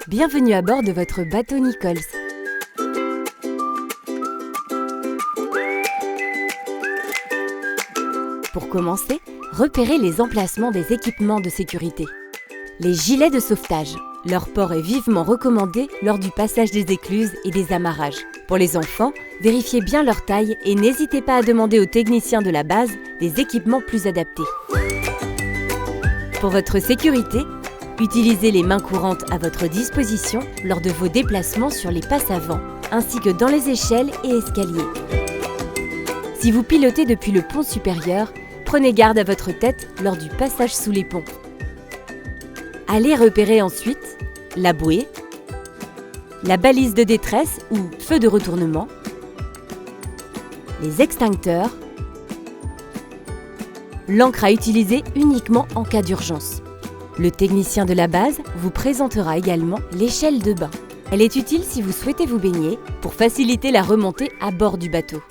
Bienvenue à bord de votre bateau Nichols. Pour commencer, repérez les emplacements des équipements de sécurité. Les gilets de sauvetage. Leur port est vivement recommandé lors du passage des écluses et des amarrages. Pour les enfants, vérifiez bien leur taille et n'hésitez pas à demander aux techniciens de la base des équipements plus adaptés. Pour votre sécurité, utilisez les mains courantes à votre disposition lors de vos déplacements sur les passes avant, ainsi que dans les échelles et escaliers. Si vous pilotez depuis le pont supérieur, prenez garde à votre tête lors du passage sous les ponts. Allez repérer ensuite la bouée, la balise de détresse ou feu de retournement, les extincteurs, l'ancre à utiliser uniquement en cas d'urgence. Le technicien de la base vous présentera également l'échelle de bain. Elle est utile si vous souhaitez vous baigner pour faciliter la remontée à bord du bateau.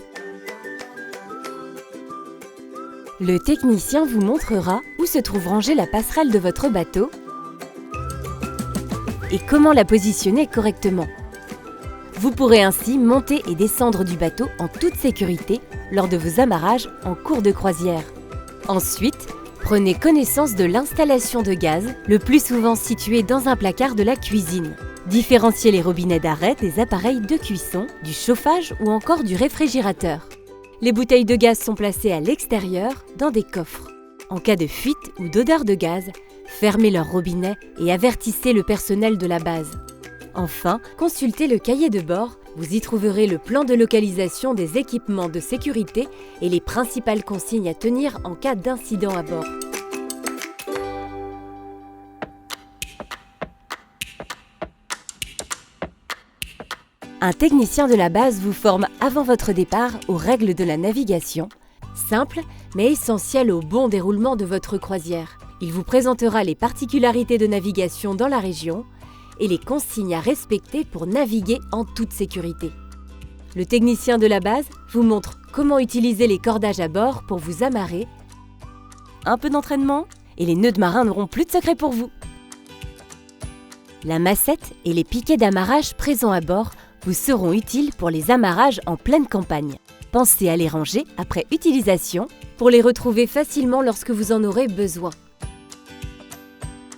Le technicien vous montrera où se trouve rangée la passerelle de votre bateau et comment la positionner correctement. Vous pourrez ainsi monter et descendre du bateau en toute sécurité lors de vos amarrages en cours de croisière. Ensuite, prenez connaissance de l'installation de gaz, le plus souvent située dans un placard de la cuisine. Différenciez les robinets d'arrêt des appareils de cuisson, du chauffage ou encore du réfrigérateur. Les bouteilles de gaz sont placées à l'extérieur, dans des coffres. En cas de fuite ou d'odeur de gaz, fermez leur robinet et avertissez le personnel de la base. Enfin, consultez le cahier de bord, vous y trouverez le plan de localisation des équipements de sécurité et les principales consignes à tenir en cas d'incident à bord. Un technicien de la base vous forme avant votre départ aux règles de la navigation, simples mais essentielles au bon déroulement de votre croisière. Il vous présentera les particularités de navigation dans la région et les consignes à respecter pour naviguer en toute sécurité. Le technicien de la base vous montre comment utiliser les cordages à bord pour vous amarrer. Un peu d'entraînement et les nœuds de marin n'auront plus de secret pour vous. La massette et les piquets d'amarrage présents à bord vous seront utiles pour les amarrages en pleine campagne. Pensez à les ranger après utilisation pour les retrouver facilement lorsque vous en aurez besoin.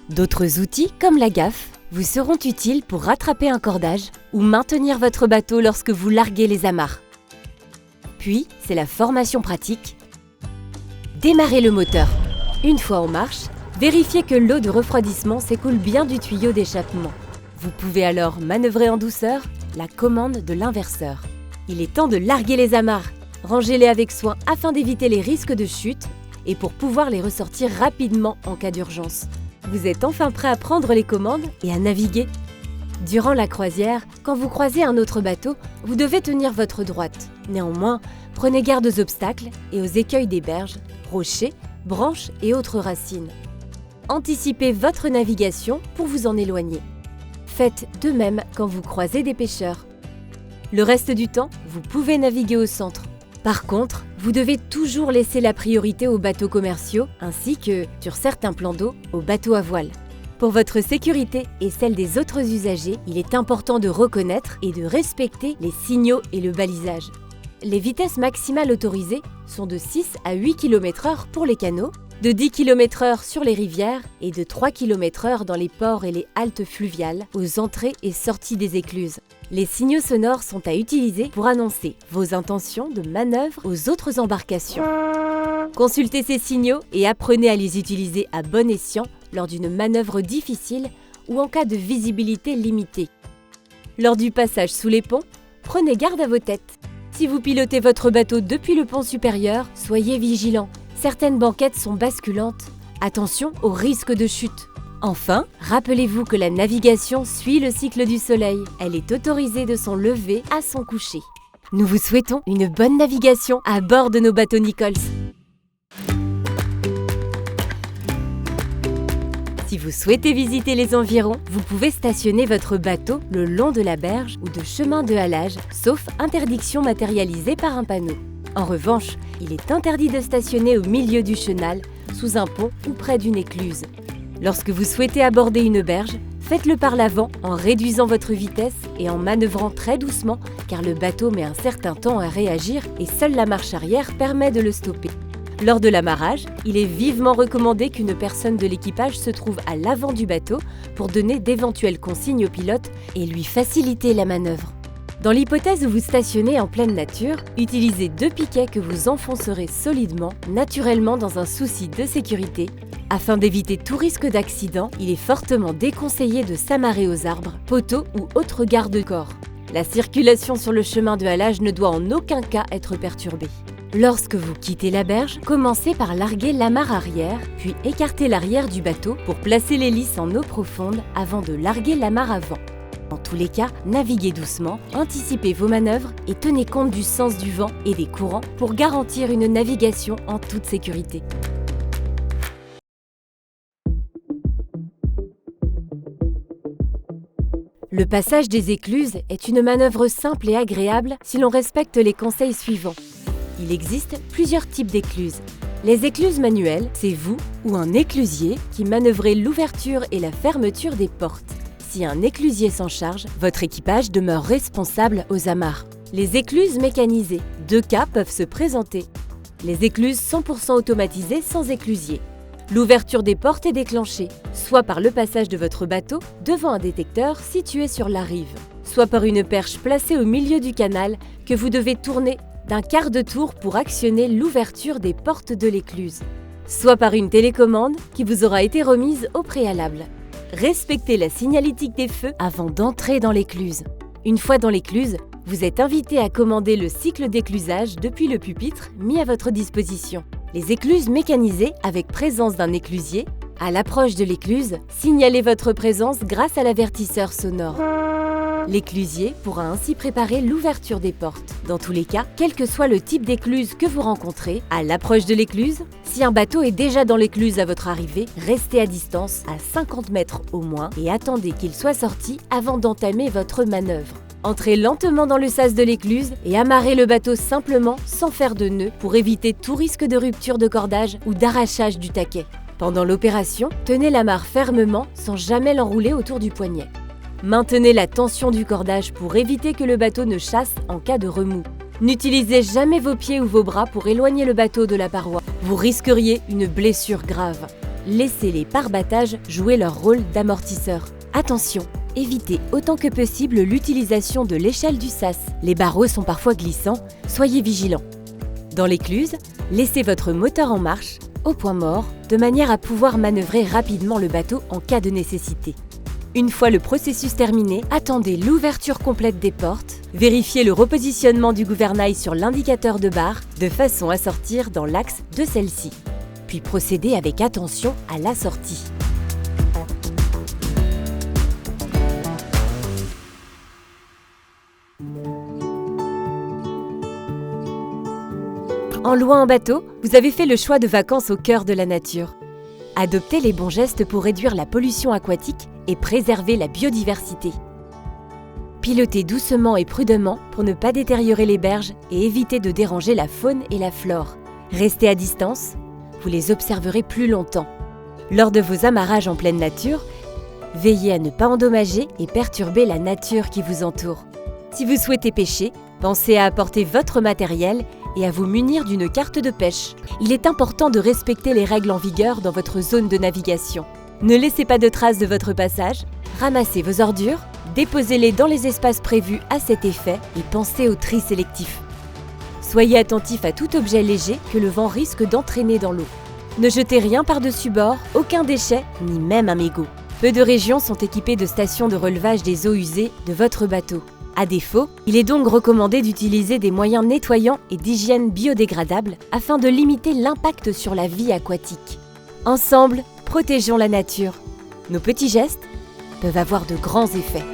D'autres outils, comme la gaffe, vous seront utiles pour rattraper un cordage ou maintenir votre bateau lorsque vous larguez les amarres. Puis, c'est la formation pratique. Démarrez le moteur. Une fois en marche, vérifiez que l'eau de refroidissement s'écoule bien du tuyau d'échappement. Vous pouvez alors manœuvrer en douceur la commande de l'inverseur. Il est temps de larguer les amarres. Rangez-les avec soin afin d'éviter les risques de chute et pour pouvoir les ressortir rapidement en cas d'urgence. Vous êtes enfin prêt à prendre les commandes et à naviguer. Durant la croisière, quand vous croisez un autre bateau, vous devez tenir votre droite. Néanmoins, prenez garde aux obstacles et aux écueils des berges, rochers, branches et autres racines. Anticipez votre navigation pour vous en éloigner. Faites de même quand vous croisez des pêcheurs. Le reste du temps, vous pouvez naviguer au centre. Par contre, vous devez toujours laisser la priorité aux bateaux commerciaux ainsi que, sur certains plans d'eau, aux bateaux à voile. Pour votre sécurité et celle des autres usagers, il est important de reconnaître et de respecter les signaux et le balisage. Les vitesses maximales autorisées sont de 6 à 8 km/h pour les canaux, de 10 km/h sur les rivières et de 3 km/h dans les ports et les haltes fluviales aux entrées et sorties des écluses. Les signaux sonores sont à utiliser pour annoncer vos intentions de manœuvre aux autres embarcations. Consultez ces signaux et apprenez à les utiliser à bon escient lors d'une manœuvre difficile ou en cas de visibilité limitée. Lors du passage sous les ponts, prenez garde à vos têtes. Si vous pilotez votre bateau depuis le pont supérieur, soyez vigilants. Certaines banquettes sont basculantes. Attention au risque de chute. Enfin, rappelez-vous que la navigation suit le cycle du soleil. Elle est autorisée de son lever à son coucher. Nous vous souhaitons une bonne navigation à bord de nos bateaux Nichols. Si vous souhaitez visiter les environs, vous pouvez stationner votre bateau le long de la berge ou de chemins de halage, sauf interdiction matérialisée par un panneau. En revanche, il est interdit de stationner au milieu du chenal, sous un pont ou près d'une écluse. Lorsque vous souhaitez aborder une berge, Faites-le par l'avant en réduisant votre vitesse et en manœuvrant très doucement car le bateau met un certain temps à réagir et seule la marche arrière permet de le stopper. Lors de l'amarrage, il est vivement recommandé qu'une personne de l'équipage se trouve à l'avant du bateau pour donner d'éventuelles consignes au pilote et lui faciliter la manœuvre. Dans l'hypothèse où vous stationnez en pleine nature, utilisez 2 piquets que vous enfoncerez solidement, naturellement dans un souci de sécurité. Afin d'éviter tout risque d'accident, il est fortement déconseillé de s'amarrer aux arbres, poteaux ou autres garde-corps. La circulation sur le chemin de halage ne doit en aucun cas être perturbée. Lorsque vous quittez la berge, commencez par larguer l'amarre arrière, puis écartez l'arrière du bateau pour placer l'hélice en eau profonde avant de larguer l'amarre avant. Dans tous les cas, naviguez doucement, anticipez vos manœuvres et tenez compte du sens du vent et des courants pour garantir une navigation en toute sécurité. Le passage des écluses est une manœuvre simple et agréable si l'on respecte les conseils suivants. Il existe plusieurs types d'écluses. Les écluses manuelles, c'est vous ou un éclusier qui manœuvrez l'ouverture et la fermeture des portes. Si un éclusier s'en charge, votre équipage demeure responsable aux amarres. Les écluses mécanisées, 2 cas peuvent se présenter. Les écluses 100% automatisées sans éclusier. L'ouverture des portes est déclenchée, soit par le passage de votre bateau devant un détecteur situé sur la rive, soit par une perche placée au milieu du canal que vous devez tourner d'un quart de tour pour actionner l'ouverture des portes de l'écluse, soit par une télécommande qui vous aura été remise au préalable. Respectez la signalétique des feux avant d'entrer dans l'écluse. Une fois dans l'écluse, vous êtes invité à commander le cycle d'éclusage depuis le pupitre mis à votre disposition. Les écluses mécanisées avec présence d'un éclusier, à l'approche de l'écluse, signalez votre présence grâce à l'avertisseur sonore. L'éclusier pourra ainsi préparer l'ouverture des portes. Dans tous les cas, quel que soit le type d'écluse que vous rencontrez, à l'approche de l'écluse, si un bateau est déjà dans l'écluse à votre arrivée, restez à distance, à 50 mètres au moins, et attendez qu'il soit sorti avant d'entamer votre manœuvre. Entrez lentement dans le sas de l'écluse et amarrez le bateau simplement sans faire de nœud pour éviter tout risque de rupture de cordage ou d'arrachage du taquet. Pendant l'opération, tenez l'amarre fermement sans jamais l'enrouler autour du poignet. Maintenez la tension du cordage pour éviter que le bateau ne chasse en cas de remous. N'utilisez jamais vos pieds ou vos bras pour éloigner le bateau de la paroi. Vous risqueriez une blessure grave. Laissez les pare-battages jouer leur rôle d'amortisseur. Attention, évitez autant que possible l'utilisation de l'échelle du sas. Les barreaux sont parfois glissants, soyez vigilants. Dans l'écluse, laissez votre moteur en marche, au point mort, de manière à pouvoir manœuvrer rapidement le bateau en cas de nécessité. Une fois le processus terminé, attendez l'ouverture complète des portes, vérifiez le repositionnement du gouvernail sur l'indicateur de barre de façon à sortir dans l'axe de celle-ci, puis procédez avec attention à la sortie. En loin en bateau, vous avez fait le choix de vacances au cœur de la nature. Adoptez les bons gestes pour réduire la pollution aquatique et préserver la biodiversité. Pilotez doucement et prudemment pour ne pas détériorer les berges et éviter de déranger la faune et la flore. Restez à distance, vous les observerez plus longtemps. Lors de vos amarrages en pleine nature, veillez à ne pas endommager et perturber la nature qui vous entoure. Si vous souhaitez pêcher, pensez à apporter votre matériel et à vous munir d'une carte de pêche. Il est important de respecter les règles en vigueur dans votre zone de navigation. Ne laissez pas de traces de votre passage, ramassez vos ordures, déposez-les dans les espaces prévus à cet effet et pensez au tri sélectif. Soyez attentif à tout objet léger que le vent risque d'entraîner dans l'eau. Ne jetez rien par-dessus bord, aucun déchet, ni même un mégot. Peu de régions sont équipées de stations de relevage des eaux usées de votre bateau. À défaut, il est donc recommandé d'utiliser des moyens nettoyants et d'hygiène biodégradables afin de limiter l'impact sur la vie aquatique. Ensemble, protégeons la nature. Nos petits gestes peuvent avoir de grands effets.